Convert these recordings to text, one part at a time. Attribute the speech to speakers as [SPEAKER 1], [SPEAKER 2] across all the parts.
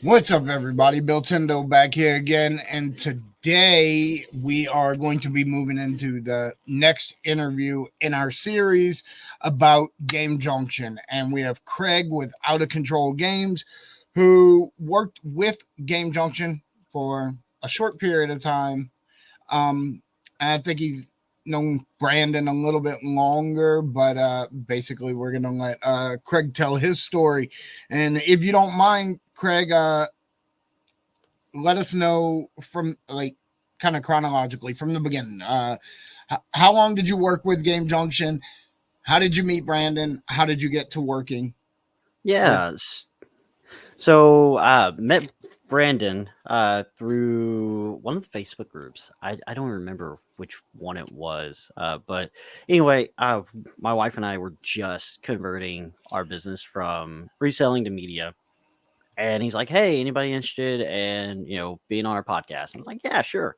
[SPEAKER 1] What's up, everybody? Billtendo back here again, and today we are going to be moving into the next interview in our series about Game Junction. And we have Craig with Out of Control Games, who worked with Game Junction for a short period of time. And I think he's known Brandon a little bit longer, but basically, we're going to let Craig tell his story. And if you don't mind, Craig, let us know from kind of chronologically from the beginning. How long did you work with Game Junction? How did you meet Brandon? How did you get to working with?
[SPEAKER 2] Yeah. So met Brandon through one of the Facebook groups. I don't remember which one it was. But anyway, my wife and I were just converting our business from reselling to media. And he's like, "Hey, anybody interested in being on our podcast?" And I was like, "Yeah, sure."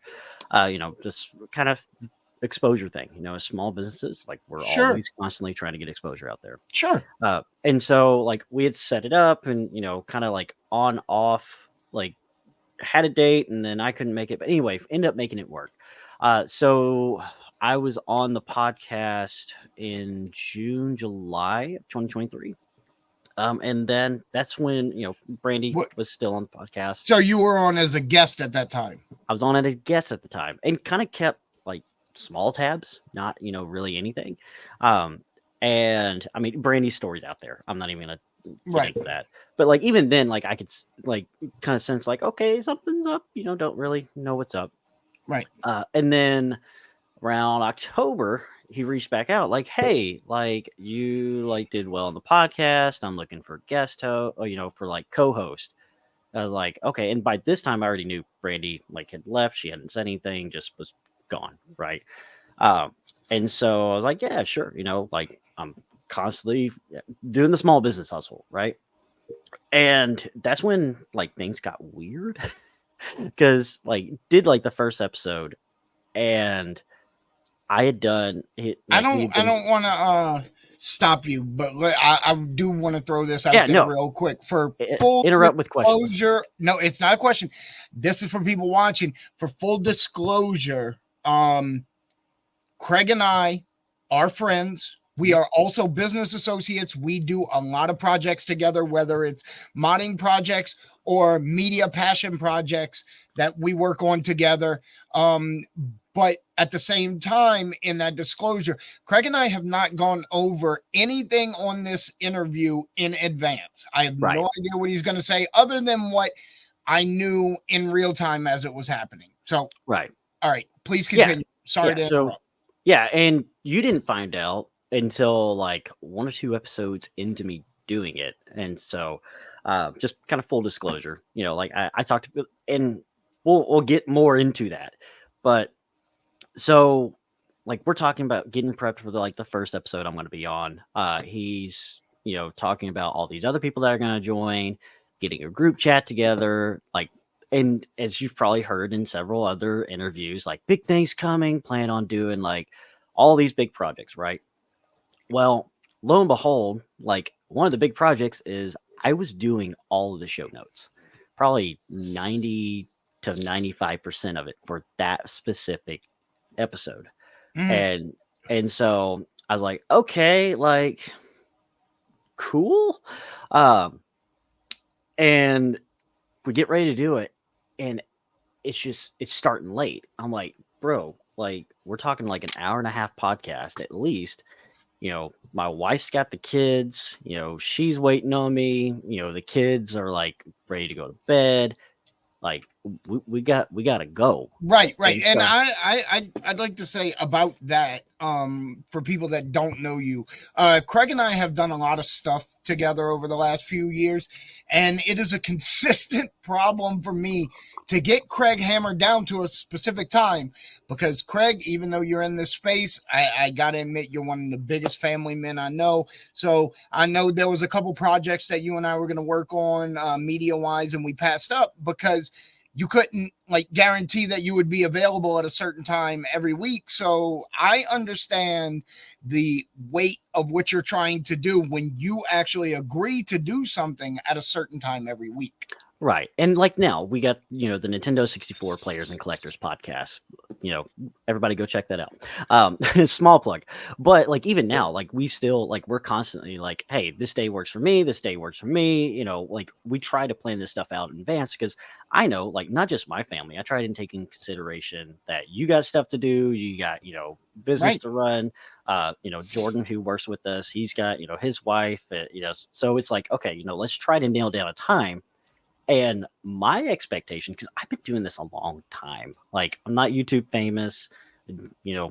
[SPEAKER 2] Just kind of exposure thing. Small businesses, like, we're
[SPEAKER 1] Sure,
[SPEAKER 2] always constantly trying to get exposure out there.
[SPEAKER 1] sure.
[SPEAKER 2] And so, like, we had set it up and, kind of like on off, like, had a date and then I couldn't make it. But anyway, ended up making it work. So I was on the podcast in June, July of 2023. And then that's when, Brandy
[SPEAKER 1] What?
[SPEAKER 2] was still on the podcast.
[SPEAKER 1] So you were on as a guest at that time.
[SPEAKER 2] I was on it as a guest at the time and kind of kept like small tabs, not, really anything. Um, and I mean, Brandy's story's out there. I'm not even gonna get
[SPEAKER 1] Right,
[SPEAKER 2] into that. But like even then, like I could like kind of sense like, okay, something's up. Don't really know what's up.
[SPEAKER 1] right.
[SPEAKER 2] And then around October, he reached back out like, hey, like you like did well on the podcast. I'm looking for guest host, or for like co-host. I was like, okay. And by this time, I already knew Brandy like had left. She hadn't said anything, just was gone, right? Um, and so I was like, yeah, sure. Like I'm constantly doing the small business hustle, right? And that's when like things got weird because like did like the first episode, and I had done it
[SPEAKER 1] I
[SPEAKER 2] like we
[SPEAKER 1] don't.
[SPEAKER 2] had
[SPEAKER 1] I
[SPEAKER 2] been.
[SPEAKER 1] don't want to stop you, but I do want to throw this out
[SPEAKER 2] Yeah,
[SPEAKER 1] there
[SPEAKER 2] no,
[SPEAKER 1] real quick for full
[SPEAKER 2] interrupt with questions.
[SPEAKER 1] disclosure. No, it's not a question. This is for people watching. For full disclosure, Craig and I are friends. We
[SPEAKER 2] Mhm.
[SPEAKER 1] are also business associates. We do a lot of projects together, whether it's modding projects or media passion projects that we work on together. But at the same time, in that disclosure, Craig and I have not gone over anything on this interview in advance. I have
[SPEAKER 2] Right,
[SPEAKER 1] no idea what he's going to say other than what I knew in real time as it was happening. So,
[SPEAKER 2] right.
[SPEAKER 1] all right, please
[SPEAKER 2] Yeah,
[SPEAKER 1] continue. Sorry
[SPEAKER 2] yeah.
[SPEAKER 1] to
[SPEAKER 2] So
[SPEAKER 1] interrupt.
[SPEAKER 2] yeah, and you didn't find out until like one or two episodes into me doing it. And so just kind of full disclosure, like I talked to, and we'll get more into that. But so like we're talking about getting prepped for the first episode I'm going to be on. He's talking about all these other people that are going to join, getting a group chat together, like. And as you've probably heard in several other interviews, like big things coming, plan on doing like all these big projects, right? Well, lo and behold, like one of the big projects is I was doing all of the show notes, probably 90 to 95% of it for that specific episode.
[SPEAKER 1] Mm,
[SPEAKER 2] And so I was like, okay, like cool. Um and we get ready to do it, and it's starting late. I'm like, bro, like we're talking like an hour and a half podcast at least. My wife's got the kids, she's waiting on me, the kids are like ready to go to bed. Like we gotta go.
[SPEAKER 1] right, right.
[SPEAKER 2] And
[SPEAKER 1] And
[SPEAKER 2] so
[SPEAKER 1] I'd like to say about that, for people that don't know you, Craig and I have done a lot of stuff together over the last few years, and it is a consistent problem for me to get Craig hammered down to a specific time because Craig, even though you're in this space, I gotta admit you're one of the biggest family men I know. So I know there was a couple projects that you and I were going to work on, media wise, and we passed up because you couldn't like guarantee that you would be available at a certain time every week. So I understand the weight of what you're trying to do when you actually agree to do something at a certain time every week.
[SPEAKER 2] Right. And like now we got, the Nintendo 64 Players and Collectors podcast. Everybody go check that out. Small plug. But like even now, like we still like we're constantly like, hey, this day works for me, this day works for me. Like we try to plan this stuff out in advance because I know like not just my family. I try to take in consideration that you got stuff to do, you got, business
[SPEAKER 1] Right.
[SPEAKER 2] to run. Jordan who works with us, he's got, his wife, so it's like, okay, let's try to nail down a time. And my expectation, because I've been doing this a long time, like I'm not YouTube famous.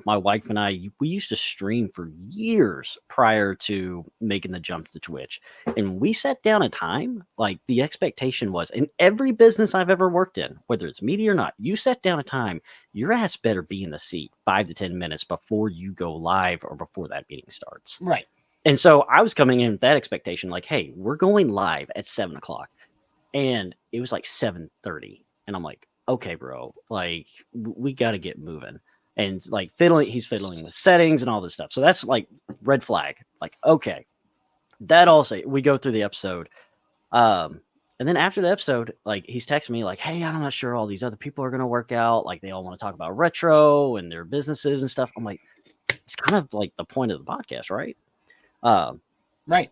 [SPEAKER 2] My wife and we used to stream for years prior to making the jump to Twitch. And we set down a time, like the expectation was in every business I've ever worked in, whether it's media or not, you set down a time, your ass better be in the seat 5 to 10 minutes before you go live or before that meeting starts.
[SPEAKER 1] Right.
[SPEAKER 2] And so I was coming in with that expectation, like, hey, we're going live at 7 o'clock. And it was like 7:30, and I'm like, okay, bro, like we got to get moving. And like he's fiddling with settings and all this stuff. So that's like red flag. Like, okay, that all say we go through the episode. And then after the episode, like he's texting me like, hey, I'm not sure all these other people are going to work out. Like they all want to talk about retro and their businesses and stuff. I'm like, it's kind of like the point of the podcast, right?
[SPEAKER 1] Right.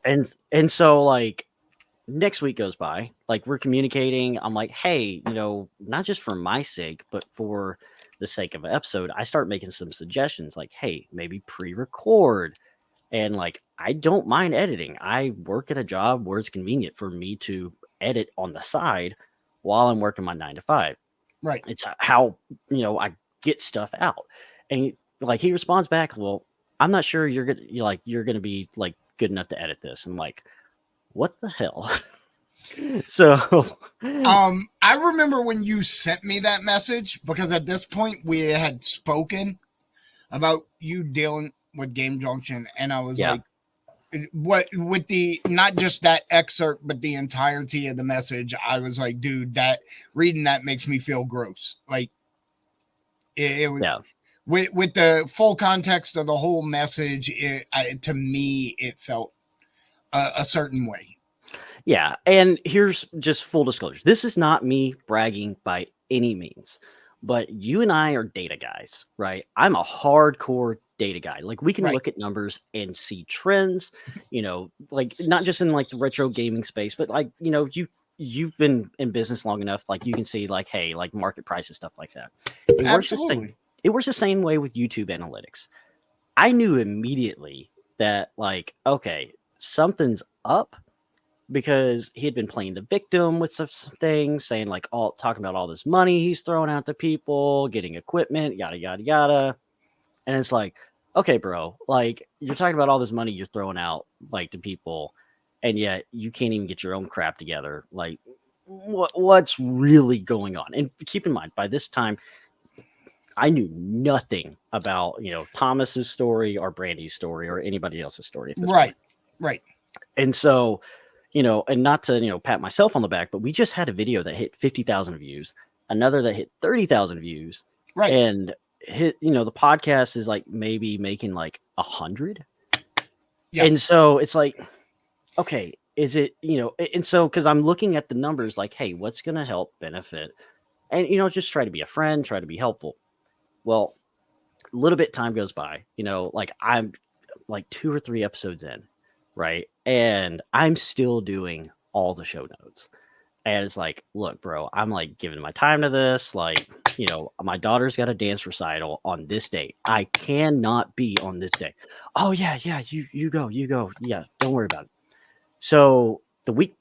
[SPEAKER 2] And so like next week goes by, like we're communicating. I'm like, hey, not just for my sake, but for the sake of an episode, I start making some suggestions like, hey, maybe pre-record. And like, I don't mind editing. I work at a job where it's convenient for me to edit on the side while I'm working my 9 to 5.
[SPEAKER 1] Right.
[SPEAKER 2] It's how, I get stuff out. And like, he responds back, well, I'm not sure you're going to be like good enough to edit this. I'm like, what the hell? So
[SPEAKER 1] I remember when you sent me that message, because at this point we had spoken about you dealing with Game Junction, and I was like, what with the not just that excerpt but the entirety of the message, I was like, dude, that reading that makes me feel gross. Like it was with the full context of the whole message, to me it felt a certain way.
[SPEAKER 2] Yeah, and here's just full disclosure. This is not me bragging by any means, but you and I are data guys, right? I'm a hardcore data guy. Like we can look at numbers and see trends, like not just in like the retro gaming space, but like, you've been in business long enough, like you can see like, hey, like market prices, stuff like that. It works the same way with YouTube analytics. I knew immediately that like, okay, something's up, because he had been playing the victim with some things, saying like talking about all this money he's throwing out to people, getting equipment, yada yada yada. And it's like, okay, bro, like you're talking about all this money you're throwing out like to people, and yet you can't even get your own crap together. Like what's really going on? And keep in mind, by this time I knew nothing about, Thomas's story or Brandy's story or anybody else's story at this point.
[SPEAKER 1] Right.
[SPEAKER 2] And so, and not to, pat myself on the back, but we just had a video that hit 50,000 views, another that hit 30,000 views.
[SPEAKER 1] Right.
[SPEAKER 2] And hit, the podcast is like maybe making like 100. Yeah. And so it's like, okay, is it, and so, cause I'm looking at the numbers like, hey, what's going to help benefit? And, just try to be a friend, try to be helpful. Well, a little bit time goes by, like I'm like 2 or 3 episodes in. Right. And I'm still doing all the show notes. And it's like, look, bro, I'm like giving my time to this. Like, my daughter's got a dance recital on this day. I cannot be on this day. Oh, yeah. You go. Yeah. Don't worry about it. So the week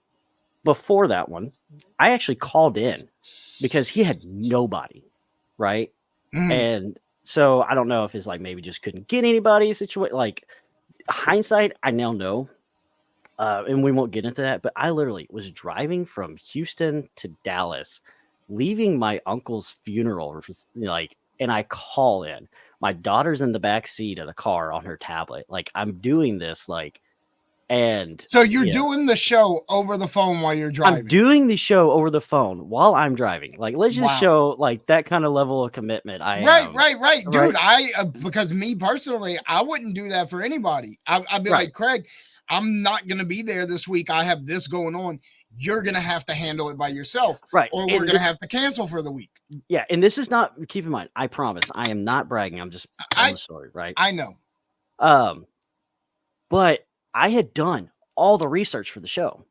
[SPEAKER 2] before that one, I actually called in because he had nobody. Right. And so I don't know if it's like maybe just couldn't get anybody situation. Like, hindsight, I now know, and we won't get into that, but I literally was driving from Houston to Dallas, leaving my uncle's funeral, like, and I call in. My daughter's in the back seat of the car on her tablet. Like, I'm doing this, like, and
[SPEAKER 1] so you're doing the show over the phone while you're driving.
[SPEAKER 2] I'm doing the show over the phone while I'm driving. Like, let's just show like that kind of level of commitment.
[SPEAKER 1] Right, dude. Because me personally, I wouldn't do that for anybody. I'd be like, Craig, I'm not going to be there this week. I have this going on. You're going to have to handle it by yourself,
[SPEAKER 2] right.
[SPEAKER 1] or
[SPEAKER 2] And
[SPEAKER 1] we're going to have to cancel for the week.
[SPEAKER 2] Yeah, and this is not. Keep in mind, I promise, I am not bragging. I'm just telling the story, right?
[SPEAKER 1] I know.
[SPEAKER 2] But I had done all the research for the show.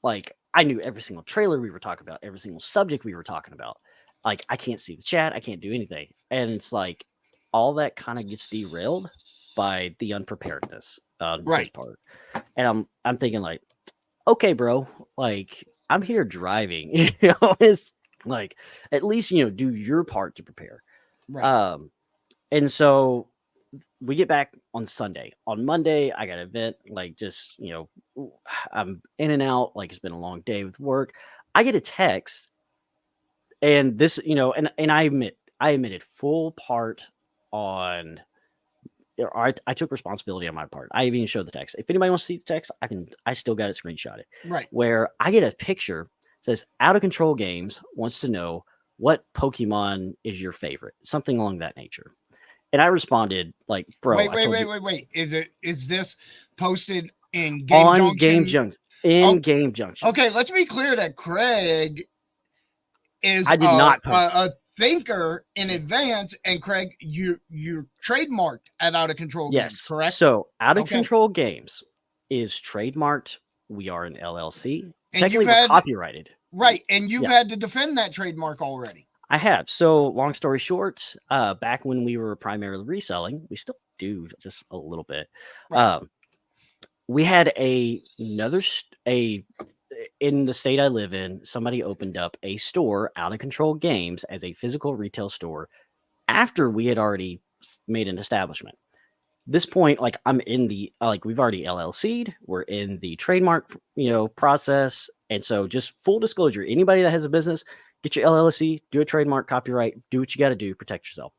[SPEAKER 2] Like, I knew every single trailer we were talking about, every single subject we were talking about. Like, I can't see the chat, I can't do anything, and it's like all that kind of gets derailed by the unpreparedness on his part. And I'm thinking like, okay, bro, like I'm here driving, it's like at least do your part to prepare.
[SPEAKER 1] Right.
[SPEAKER 2] And so we get back on Sunday. On Monday, I got an event, like just I'm in and out, like it's been a long day with work. I get a text, and this, and I admitted full part on. I took responsibility on my part. I even showed the text. If anybody wants to see the text, I still got it screenshotted.
[SPEAKER 1] Right.
[SPEAKER 2] Where I get a picture, says Out of Control Games wants to know what Pokemon is your favorite, something along that nature. And I responded like, bro,
[SPEAKER 1] wait. Is this posted in Game Junction?
[SPEAKER 2] Game Junction.
[SPEAKER 1] Okay, let's be clear that Craig is
[SPEAKER 2] I did not post.
[SPEAKER 1] A thinker in advance, and Craig, you're trademarked at Out of Control Games, correct?
[SPEAKER 2] So Out of Control Games is trademarked. We are an LLC. And technically, we're copyrighted.
[SPEAKER 1] Right, and you've had to defend that trademark already.
[SPEAKER 2] I have. So long story short, back when we were primarily reselling, we still do just a little bit. Right. We had in the state I live in, somebody opened up a store, Out of Control Games, as a physical retail store after we had already made an establishment. This point, like I'm in the, we've already LLC'd, we're in the trademark, process. And so just full disclosure, anybody that has a business, get your LLC, do a trademark, copyright, do what you got to do, protect yourself.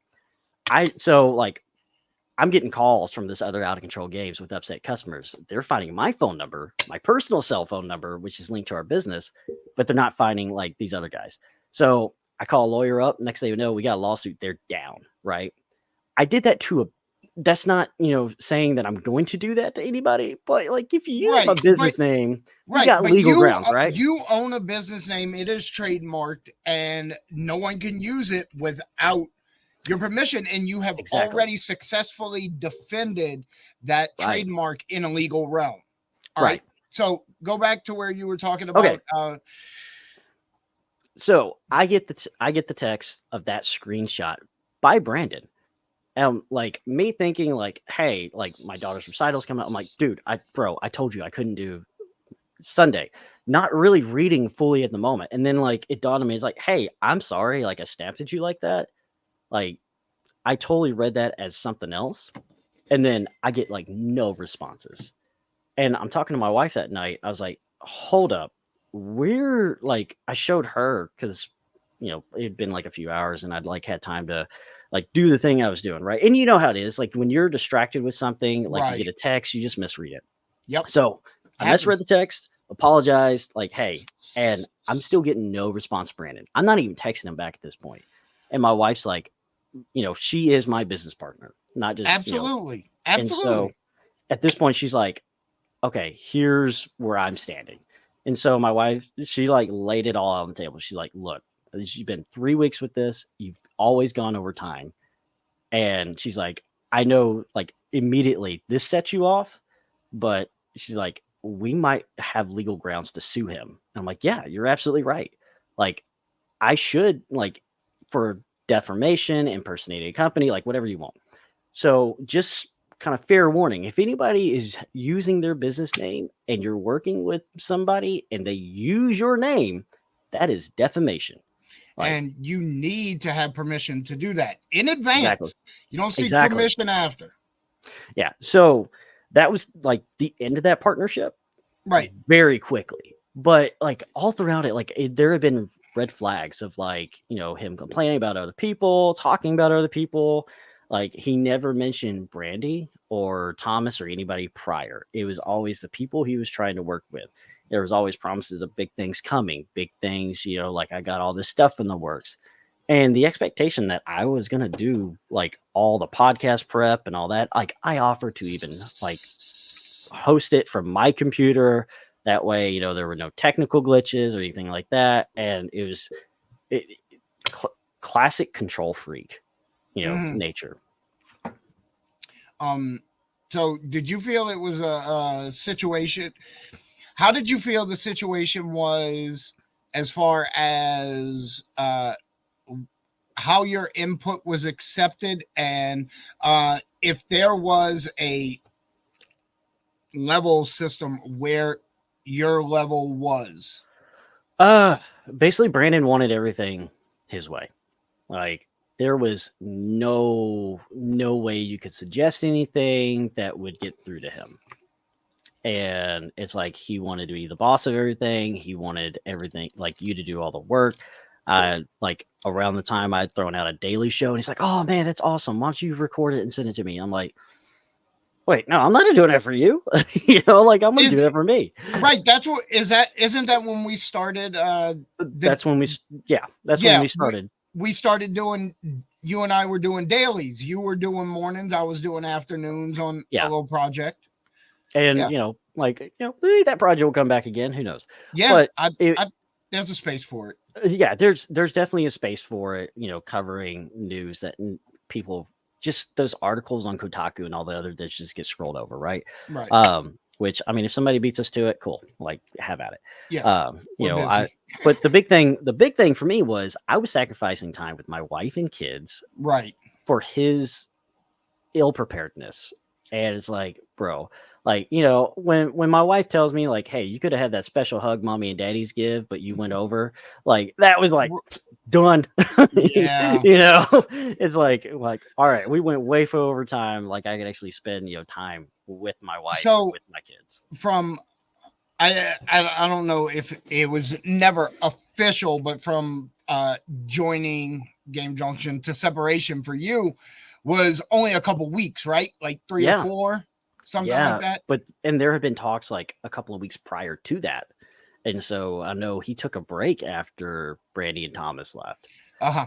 [SPEAKER 2] I'm getting calls from this other Out of Control Games with upset customers. They're finding my phone number, my personal cell phone number, which is linked to our business, but they're not finding like these other guys. So I call a lawyer up. Next thing you know, we got a lawsuit. They're down, right? I did that that's not, saying that I'm going to do that to anybody, but like if you use my business name, you got legal grounds, right?
[SPEAKER 1] You own a business name. It is trademarked and no one can use it without your permission, and you have already successfully defended that trademark in a legal realm. All right. So go back to where you were talking about. Okay.
[SPEAKER 2] So I get the text of that screenshot by Brandon. Like me thinking like, hey, like my daughter's recital's coming out. I'm like, dude, I told you I couldn't do Sunday. Not really reading fully at the moment. And then like it dawned on me, it's like, hey, I'm sorry, like I snapped at you like that. Like, I totally read that as something else. And then I get like no responses. And I'm talking to my wife that night. I was like, hold up. We're like, I showed her because, it had been like a few hours and I'd like had time to like do the thing I was doing. Right. And you know how it is. Like when you're distracted with something, like you get a text, you just misread it.
[SPEAKER 1] Yep.
[SPEAKER 2] So I misread the text, apologized, like, hey, and I'm still getting no response, Brandon. I'm not even texting him back at this point. And my wife's like, she is my business partner, not just
[SPEAKER 1] absolutely.
[SPEAKER 2] And so at this point, she's like, okay, here's where I'm standing. And so my wife, she like laid it all out on the table. She's like, look, you've been 3 weeks with this. You've always gone over time. And she's like, I know like immediately this sets you off, but she's like, we might have legal grounds to sue him. And I'm like, yeah, you're absolutely right. Like I should like for defamation, impersonating a company, like whatever you want. So just kind of fair warning, if anybody is using their business name and you're working with somebody and they use your name, that is defamation.
[SPEAKER 1] Like, and you need to have permission to do that in advance. Exactly. You don't seek permission after.
[SPEAKER 2] Yeah. So that was like the end of that partnership.
[SPEAKER 1] Right.
[SPEAKER 2] Very quickly. But like all throughout it, like there have been red flags of like, him complaining about other people, talking about other people. Like he never mentioned Brandy or Thomas or anybody prior. It was always the people he was trying to work with. There was always promises of big things coming, big things, like I got all this stuff in the works. And the expectation that I was going to do like all the podcast prep and all that, like I offered to even like host it from my computer. That way, you know, there were no technical glitches or anything like that. And it was it, classic control freak, you know,
[SPEAKER 1] Mhm.
[SPEAKER 2] nature.
[SPEAKER 1] So did you feel it was a situation? How did you feel the situation was as far as how your input was accepted, and if there was a level system where your level was?
[SPEAKER 2] Uh, Basically, Brandon wanted everything his way. Like there was no way you could suggest anything that would get through to him. And it's like he wanted to be the boss of everything. He wanted everything like you to do all the work. Like around the time I'd thrown out a daily show, and he's like, "Oh man, that's awesome! Why don't you record it and send it to me?" I'm like, "Wait, no, I'm not doing it for you. You know, like I'm gonna do
[SPEAKER 1] Is
[SPEAKER 2] that for me."
[SPEAKER 1] right. That's what is that. Isn't that when we started? The
[SPEAKER 2] That's when we, yeah, that's when
[SPEAKER 1] Yeah,
[SPEAKER 2] we started.
[SPEAKER 1] we started doing. You and I were doing dailies. You were doing mornings. I was doing afternoons on a
[SPEAKER 2] Yeah,
[SPEAKER 1] little project.
[SPEAKER 2] and
[SPEAKER 1] Yeah,
[SPEAKER 2] you know, like maybe that project will come back again. Who knows?
[SPEAKER 1] yeah.
[SPEAKER 2] But it,
[SPEAKER 1] I there's a space for it.
[SPEAKER 2] yeah, there's definitely a space for it. You know, covering news that people just those articles on Kotaku and all the other that just get scrolled over, right?
[SPEAKER 1] Right.
[SPEAKER 2] Which I mean, if somebody beats us to it, cool. Like, have at it.
[SPEAKER 1] Yeah,
[SPEAKER 2] You
[SPEAKER 1] we're
[SPEAKER 2] know,
[SPEAKER 1] busy.
[SPEAKER 2] but the big thing for me was I was sacrificing time with my wife and kids
[SPEAKER 1] Right.
[SPEAKER 2] for his ill preparedness. And it's like, bro, like, you know, when my wife tells me like, hey, you could have had that special hug mommy and daddy's give, but you went over, like that was like done.
[SPEAKER 1] Yeah.
[SPEAKER 2] You know, it's like all right, we went way for overtime. Like I could actually spend, you know, time with my wife or
[SPEAKER 1] So
[SPEAKER 2] with my kids.
[SPEAKER 1] from I don't know if it was never official, but from joining Game Junction to separation for you was only a couple weeks, right? Like three or
[SPEAKER 2] Yeah.
[SPEAKER 1] four, something like
[SPEAKER 2] Yeah.
[SPEAKER 1] that.
[SPEAKER 2] But and there had been talks like a couple of weeks prior to that. And so I know he took a break after Brandy and Thomas left.
[SPEAKER 1] Uh huh.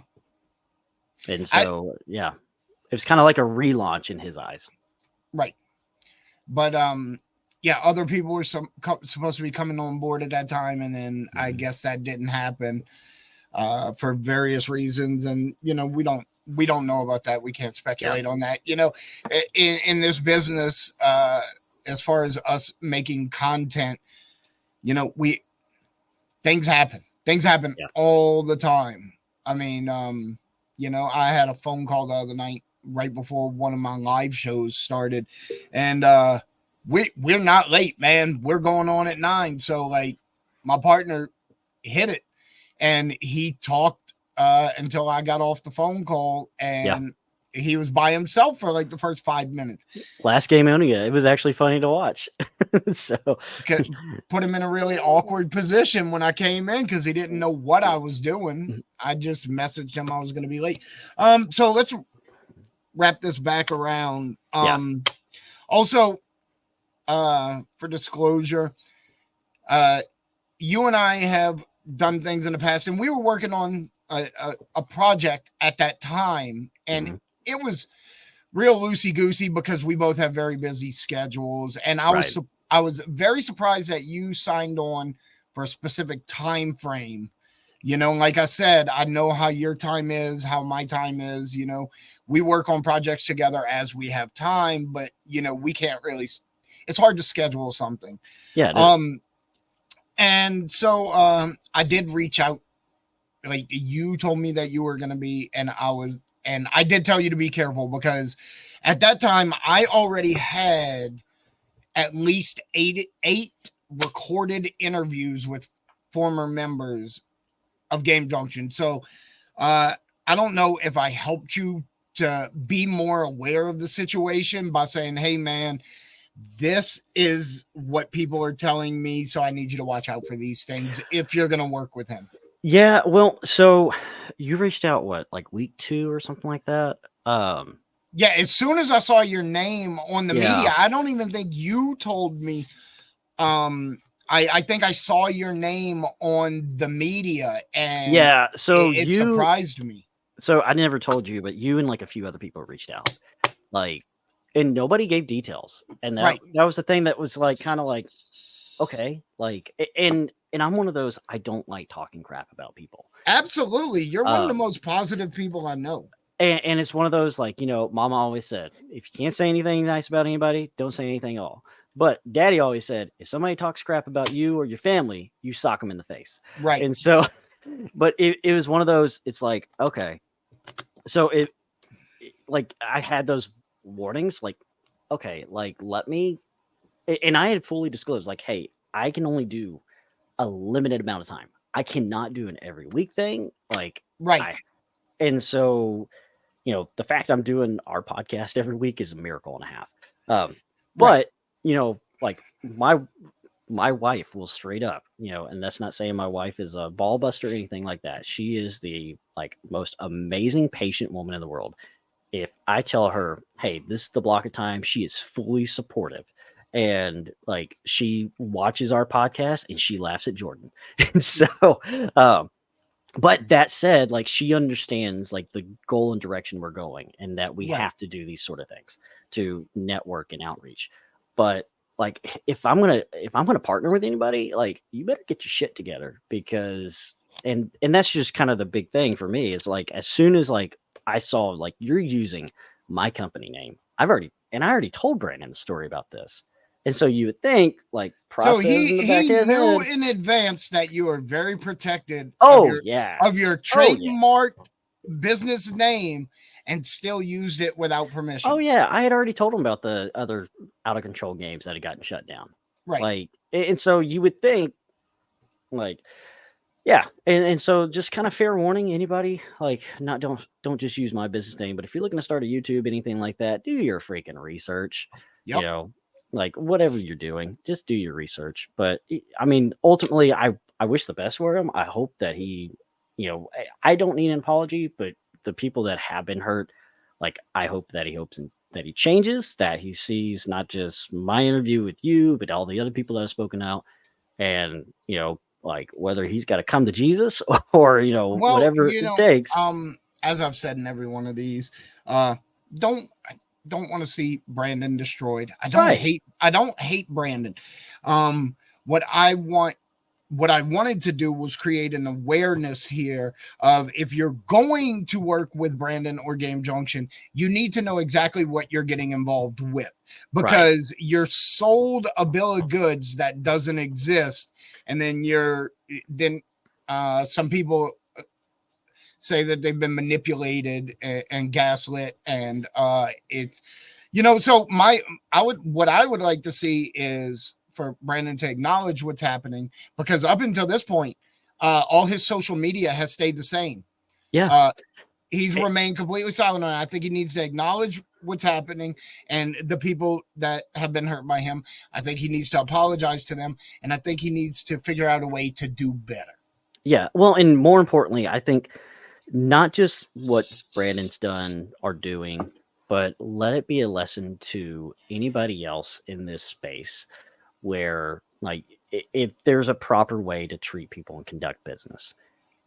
[SPEAKER 2] And
[SPEAKER 1] I
[SPEAKER 2] so, yeah, it was kind of like a relaunch in his eyes.
[SPEAKER 1] Right, but yeah, other people were supposed to be coming on board at that time, and then I guess that didn't happen for various reasons, and you know we don't know about that. We can't speculate on that. You know, in this business, as far as us making content, you know, we things happen. Things happen
[SPEAKER 2] Yeah.
[SPEAKER 1] all the time. I mean, you know, I had a phone call the other night right before one of my live shows started, and we're not late, man. We're going on at 9. So like, my partner hit it, and he talked until I got off the phone call,
[SPEAKER 2] Yeah.
[SPEAKER 1] and he was by himself for like the first 5 minutes.
[SPEAKER 2] Last game Onia, it was actually funny to watch. So
[SPEAKER 1] Put him in a really awkward position when I came in because he didn't know what I was doing. I just messaged him I was going to be late. So let's wrap this back around.
[SPEAKER 2] Yeah.
[SPEAKER 1] Also, for disclosure, you and I have done things in the past, and we were working on a project at that time, and it was real loosey goosey because we both have very busy schedules, and I was very surprised that you signed on for a specific time frame. You know, like I said, I know how your time is, how my time is. You know, we work on projects together as we have time, but you know, we can't really. It's hard to schedule something.
[SPEAKER 2] Yeah.
[SPEAKER 1] And so I did reach out. Like you told me that you were going to be, and I did tell you to be careful because at that time I already had at least eight recorded interviews with former members of Game Junction. So I don't know if I helped you to be more aware of the situation by saying, hey man, this is what people are telling me, so I need you to watch out for these things if you're going to work with him.
[SPEAKER 2] Yeah. Well, so you reached out what, like week 2 or something like that?
[SPEAKER 1] Yeah, as soon as I saw your name on the media, I don't even think you told me. I think I saw your name on the media, and
[SPEAKER 2] yeah, so
[SPEAKER 1] it surprised me.
[SPEAKER 2] So I never told you, but you and like a few other people reached out. Like and nobody gave details, and
[SPEAKER 1] Right.
[SPEAKER 2] that was the thing that was like kind of like okay, like and I'm one of those, I don't like talking crap about people.
[SPEAKER 1] Absolutely. You're one of the
[SPEAKER 2] Um,
[SPEAKER 1] most positive people I know.
[SPEAKER 2] and it's one of those like, Mama always said, if you can't say anything nice about anybody, don't say anything at all. But Daddy always said, if somebody talks crap about you or your family, you sock them in the face.
[SPEAKER 1] Right.
[SPEAKER 2] And so, but it was one of those. It's like okay, so like I had those warnings, like okay, like let me, and I had fully disclosed, like, hey, I can only do a limited amount of time. I cannot do an every week thing. Like
[SPEAKER 1] Right.
[SPEAKER 2] I, and so the fact I'm doing our podcast every week is a miracle and a half.
[SPEAKER 1] Right.
[SPEAKER 2] But like my wife will straight up, and that's not saying my wife is a ball buster or anything like that. She is the like most amazing patient woman in the world. If I tell her, hey, this is the block of time, she is fully supportive. And like she watches our podcast and she laughs at Jordan. And so um but that said, like she understands like the goal and direction we're going and that we
[SPEAKER 1] Right.
[SPEAKER 2] have to do these sort of things to network and outreach. But like if I'm gonna partner with anybody, like you better get your shit together because and that's just kind of the big thing for me is like as soon as like I saw like you're using my company name, I already told Brandon the story about this. And so you would think like
[SPEAKER 1] So
[SPEAKER 2] process in the back
[SPEAKER 1] he
[SPEAKER 2] of his
[SPEAKER 1] knew
[SPEAKER 2] head.
[SPEAKER 1] in advance that you are very protected
[SPEAKER 2] Oh yeah.
[SPEAKER 1] of your
[SPEAKER 2] Oh yeah.
[SPEAKER 1] trademarked business name and still used it without
[SPEAKER 2] Oh
[SPEAKER 1] permission.
[SPEAKER 2] yeah, I had already told him about the other out of control games that had gotten shut down.
[SPEAKER 1] Right.
[SPEAKER 2] Like, and so you would think, like, yeah, and so just kind of fair warning, anybody, like, not don't just use my business name, but if you're looking to start a YouTube, anything like that, do your freaking research. You
[SPEAKER 1] Yep.
[SPEAKER 2] know, like whatever you're doing, just do your research. But I mean, ultimately, I wish the best for him. I hope that he, I don't need an apology, but the people that have been hurt, like, I hope that he hopes and that he changes, that he sees not just my interview with you, but all the other people that have spoken out, and like whether he's got to come to Jesus or
[SPEAKER 1] Well,
[SPEAKER 2] whatever it takes.
[SPEAKER 1] as I've said in every one of these, uh, don't don't want to see Brandon destroyed.
[SPEAKER 2] Right.
[SPEAKER 1] I don't hate Brandon. Um, what I want what I wanted to do was create an awareness here of if you're going to work with Brandon or Game Junction, you need to know exactly what you're getting involved with
[SPEAKER 2] Right.
[SPEAKER 1] because you're sold a bill of goods that doesn't exist. And then some people say that they've been manipulated and gaslit. And it's, so what I would like to see is for Brandon to acknowledge what's happening because up until this point, all his social media has stayed the same.
[SPEAKER 2] Yeah.
[SPEAKER 1] Uh, he's
[SPEAKER 2] Eh,
[SPEAKER 1] remained completely silent on it. I think he needs to acknowledge what's happening and the people that have been hurt by him. I think he needs to apologize to them, and I think he needs to figure out a way to do better.
[SPEAKER 2] yeah. Well, and more importantly, I think not just what Brandon's done or doing, but let it be a lesson to anybody else in this space where, like, if there's a proper way to treat people and conduct business.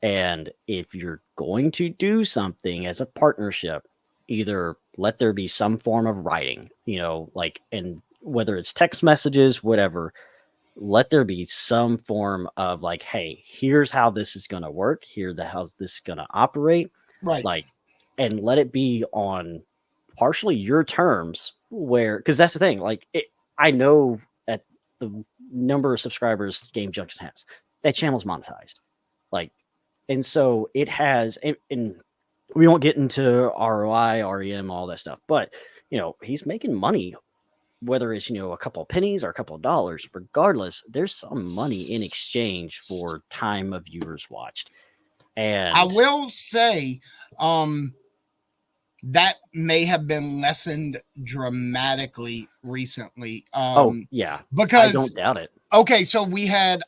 [SPEAKER 2] And if you're going to do something as a partnership, either let there be some form of writing, like, and whether it's text messages, whatever, let there be some form of like, hey, here's how this is going to work. How's this going to operate.
[SPEAKER 1] Right.
[SPEAKER 2] Like, and let it be on partially your terms where, because that's the thing, like, I know at the number of subscribers Game Junction has, that channel's monetized. Like, and so it has, and we won't get into ROI, REM, all that stuff, but he's making money, whether it's a couple of pennies or a couple of dollars. Regardless, there's some money in exchange for time of viewers watched,
[SPEAKER 1] I
[SPEAKER 2] and
[SPEAKER 1] will say, um, that may have been lessened dramatically recently.
[SPEAKER 2] oh yeah, I
[SPEAKER 1] Because
[SPEAKER 2] don't doubt it.
[SPEAKER 1] okay, so we had,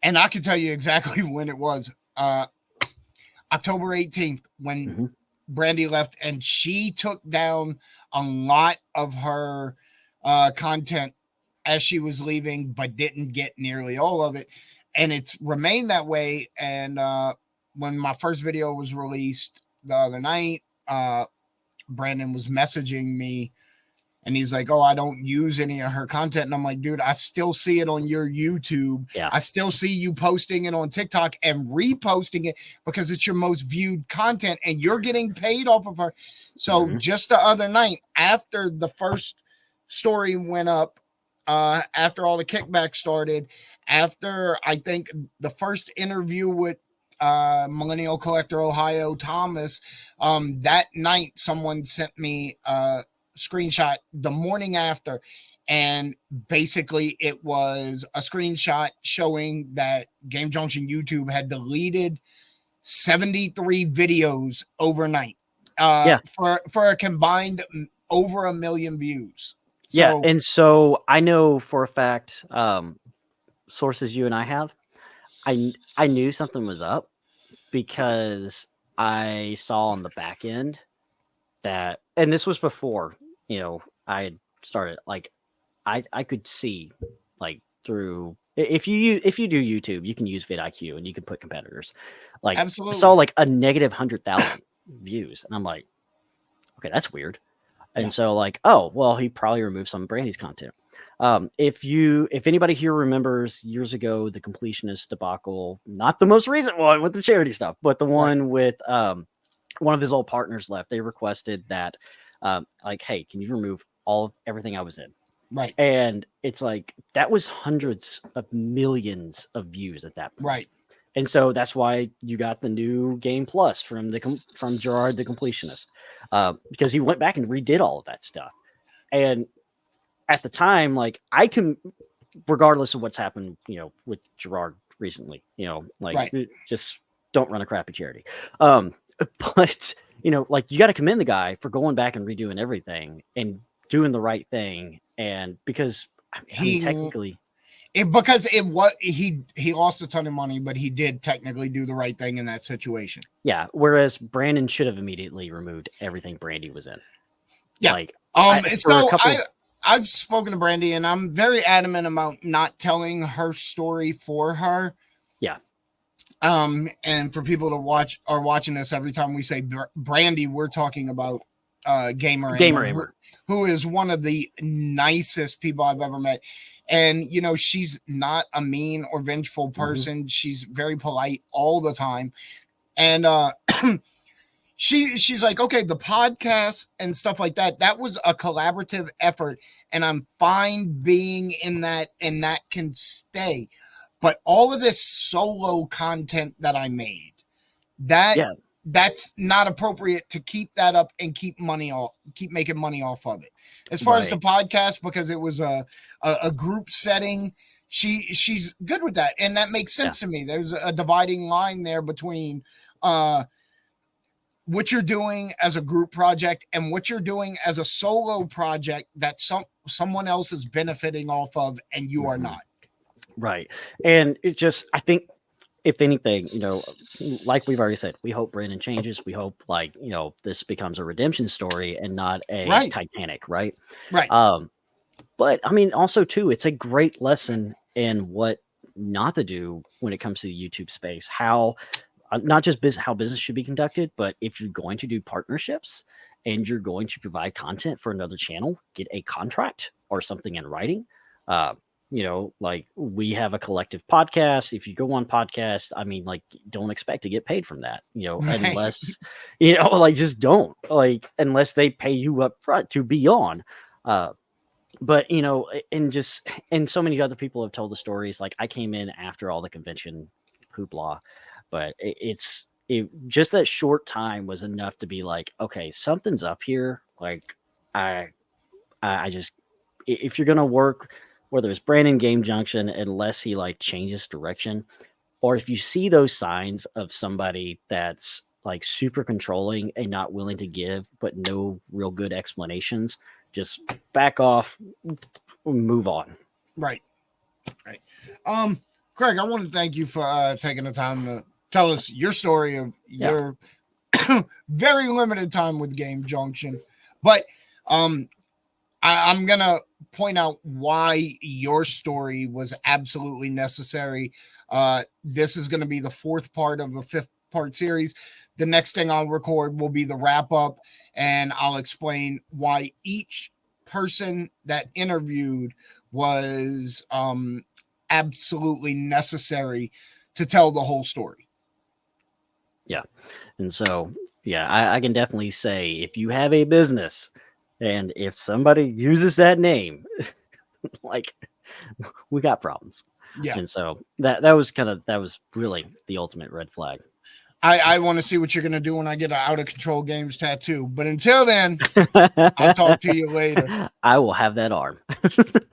[SPEAKER 1] and I can tell you exactly when it was. October 18th when
[SPEAKER 2] Hmm.
[SPEAKER 1] Brandy left, and she took down a lot of her content as she was leaving, but didn't get nearly all of it. And it's remained that way. And when my first video was released the other night, Brandon was messaging me And he's like, oh, I don't use any of her content. And I'm like, dude, I still see it on your YouTube.
[SPEAKER 2] Yeah.
[SPEAKER 1] I still see you posting it on TikTok and reposting it because it's your most viewed content and you're getting paid off of her. So just the other night, after the first story went up, after all the kickbacks started, after I think the first interview with Millennial Collector Ohio Thomas, that night someone sent me screenshot the morning after, and basically it was a screenshot showing that Game Junction YouTube had deleted 73 videos overnight for a combined over 1 million views.
[SPEAKER 2] So, and so I know for a fact, sources you and I have, I knew something was up because I saw on the back end that, and this was before, I had started, like, I could see, like, through, if you do YouTube, you can use vidIQ and you can put competitors. Like,
[SPEAKER 1] absolutely.
[SPEAKER 2] I saw like a negative 100,000 views, and I'm like, okay, that's weird. And so, like, oh, well, he probably removed some of Brandy's content. If anybody here remembers years ago, the completionist debacle, not the most recent one with the charity stuff, but the one with one of his old partners left, they requested that, like, hey, can you remove everything I was in?
[SPEAKER 1] Right.
[SPEAKER 2] And it's like, that was hundreds of millions of views at that point.
[SPEAKER 1] Right.
[SPEAKER 2] And so that's why you got the new Game Plus from Gerard the Completionist, because he went back and redid all of that stuff. And at the time, like, I can, regardless of what's happened, with Gerard recently, like, just don't run a crappy charity. But like, you got to commend the guy for going back and redoing everything and doing the right thing. And because he technically,
[SPEAKER 1] because he lost a ton of money, but he did technically do the right thing in that situation.
[SPEAKER 2] Yeah. Whereas Brandon should have immediately removed everything Brandy was in.
[SPEAKER 1] Yeah.
[SPEAKER 2] Like,
[SPEAKER 1] I've spoken to Brandy, and I'm very adamant about not telling her story for her.
[SPEAKER 2] Yeah.
[SPEAKER 1] And for people to watching this, every time we say Brandy, we're talking about Gamer Aimer, who is one of the nicest people I've ever met. And she's not a mean or vengeful person. She's very polite all the time. And she's like, okay, the podcast and stuff like that was a collaborative effort, and I'm fine being in that, and that can stay. But all of this solo content that I made, that's not appropriate to keep that up and keep making money off of it. As far as the podcast, because it was a group setting, she's good with that, and that makes sense to me. There's a dividing line there between what you're doing as a group project and what you're doing as a solo project that someone else is benefiting off of and you are not.
[SPEAKER 2] Right. And it just, I think, if anything, like we've already said, we hope Brandon changes. We hope, like, this becomes a redemption story and not a Titanic, right?
[SPEAKER 1] Right.
[SPEAKER 2] But I mean, also too, it's a great lesson in what not to do when it comes to the YouTube space. How not just how business should be conducted, but if you're going to do partnerships and you're going to provide content for another channel, get a contract or something in writing. Like, we have a collective podcast. If you go on podcast, I mean, like, don't expect to get paid from that, unless, like, just don't, like, unless they pay you up front to be on. But, and so many other people have told the stories. Like, I came in after all the convention hoopla, but just that short time was enough to be like, okay, something's up here. Like, I just, if you're going to work, whether it's Brandon Game Junction, unless he, like, changes direction, or if you see those signs of somebody that's, like, super controlling and not willing to give, but no real good explanations, just back off, move on.
[SPEAKER 1] Right. Craig, I want to thank you for taking the time to tell us your story of your very limited time with Game Junction. But I'm going to point out why your story was absolutely necessary. This is going to be the 4th part of a 5th-part series. The next thing I'll record will be the wrap-up, and I'll explain why each person that interviewed was absolutely necessary to tell the whole story.
[SPEAKER 2] Yeah. And so, yeah, I can definitely say if you have a business and if somebody uses that name, like we got problems.
[SPEAKER 1] Yeah.
[SPEAKER 2] And so that was really the ultimate red flag.
[SPEAKER 1] I want to see what you're going to do when I get an Out of Control Games tattoo. But until then, I'll talk to you later.
[SPEAKER 2] I will have that arm.